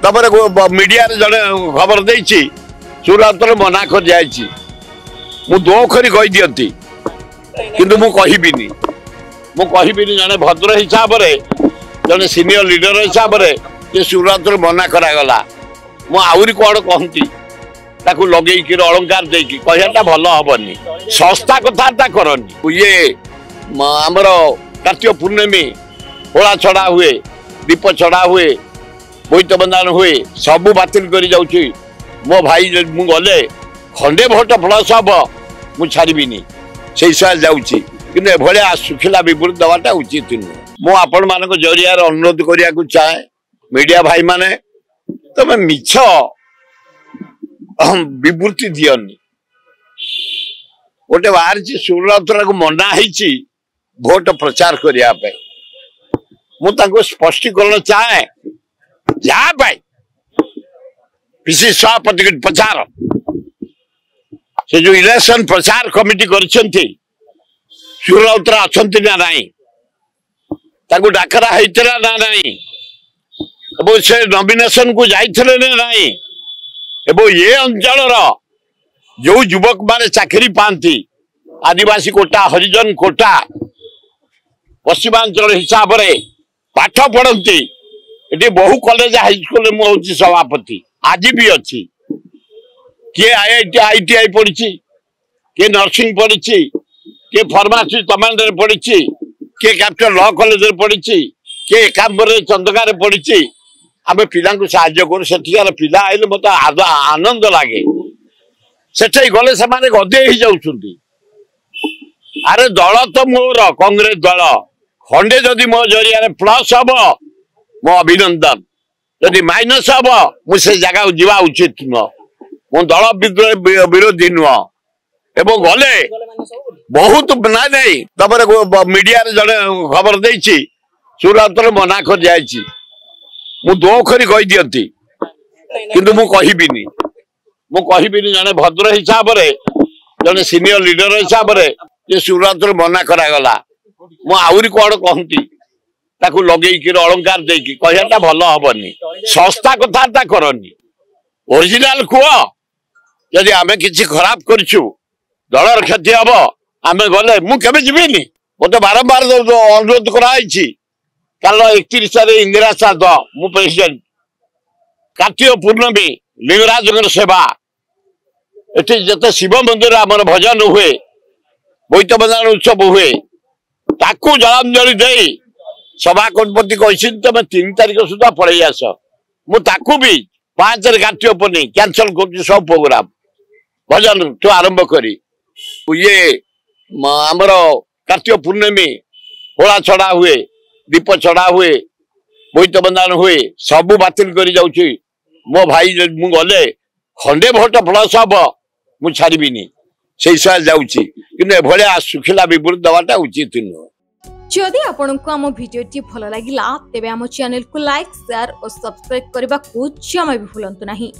तमरे media जड़े खबर देछि सुरत मना कर जाइछि मु दो खरी कहि दियंती किंतु मु कहिबिनी जने भद्र हिसाब रे जने सीनियर लीडर हिसाब रे जे सुरत मना करा गला मु आउरी कोन कहंती ताकू लगेई कि अलंकार देकी कहयाटा भलो हबनी संस्था कथाटा करनी ये हमर कार्तिक पूर्णिमी होला छड़ा हुए दीप छड़ा हुए बोईत बंधान हुए सबू बातिल कर जाउची मो भाई मु गले खंडे भोट प्लस हम मु छाड़बीनी से हिसाब जाउची किंतु एभलिया सुखिला विवृत्ति देवाटा उचित नुह मु आपण मानक जरिया अनुरोध करिया को चाहे मीडिया भाई माने तमे मिछ विवृत्ति दियनी गोटे बाहर सुरतरा को मना है भोट प्रचार करने मुझे स्पष्टीकरण चाहे जहाँ पीसी सभापति प्रचार से जो इलेक्शन प्रचार कमिटी कर सुरतरा अच्छा ना नाई डाकरा होता ना नाई से नॉमिनेशन को जाइए ना नाई ये अंचल जो युवक माने चाकरी पाती आदिवासी कोटा हरिजन कोटा पश्चिमांचल हिसाब रे पाठ पढ़ती ये बहु कॉलेज हाईस्कूल मुझे सभापति आज भी अच्छी किए IITI पढ़ी किए नर्सिंग पढ़ी किए फार्मासी कमांडर पढ़ी किए कैपिटल लॉ कॉलेज पढ़ी किए एकांबर चंदकार पढ़ी आम पिला साहाଯ୍य करूँ सेठिकार पिला आइले मत आनंद लगे सेठे गले से गदे ही जाउछुंती अरे दल तो मोर कांग्रेस दल खंडे जदि मो जरिया प्लस हम मो अभिनंदन जदि माइनस हम मुझे जगह जावा उचित नुह मो दल विरोधी नुह एवं गले बहुत ना नहीं तमरे मीडिया जड़े खबर देछि सुरत मना कर जाइछि मु दो खरी कहि दियंती किंतु मु कहिबिनी जने भद्र हिसाब रे जने सीनियर लीडर हिसाब रे जे सुरत मना करा गला मु आउरी कोन कहंती ताकू लगेई कि अलंकार देकी कहयाटा भलो हबनी संस्था कथाटा करनी ओरिजिनल कुआ यदि आमे किछि खराब करछु दलर क्षति हबो आमे गले मु केबे जिबिनी मते बारंबार अनुरोध कराइछि काल 31 तारिख इंदिरा साध मु प्रेसिडेंट कार्तिक पूर्णमी लिंगराज सेवा एटी जते शिव मंदिर आमर भजन हुए बोईत बंधान उत्सव हुए ताकू जलांजलि दे सभापति कही तुम 3 तारिख सुधा पलि आस मुझे भी 5 कार्तिक पूर्णिमी कैंसल कर सब प्रोग्राम भजन तो आरंभ करी ये आमर कार्तिक पूर्णिमी होला छड़ा हुए दीप छड़ा हुए बोईत बंधान हुए सबू बातिल कर जाउची मो भाई मु गले खंडे भोट प्लस हम मु छाड़बीनी से हिसाब जाउची किंतु एभलिया सुखिला विवृत्ति देवाटा उचित नुह जदि आपंक आम भिडी भल लगा तेब आम चैनल को लाइक शेयर और सब्सक्राइब करने को जमा भी भूलु नहीं।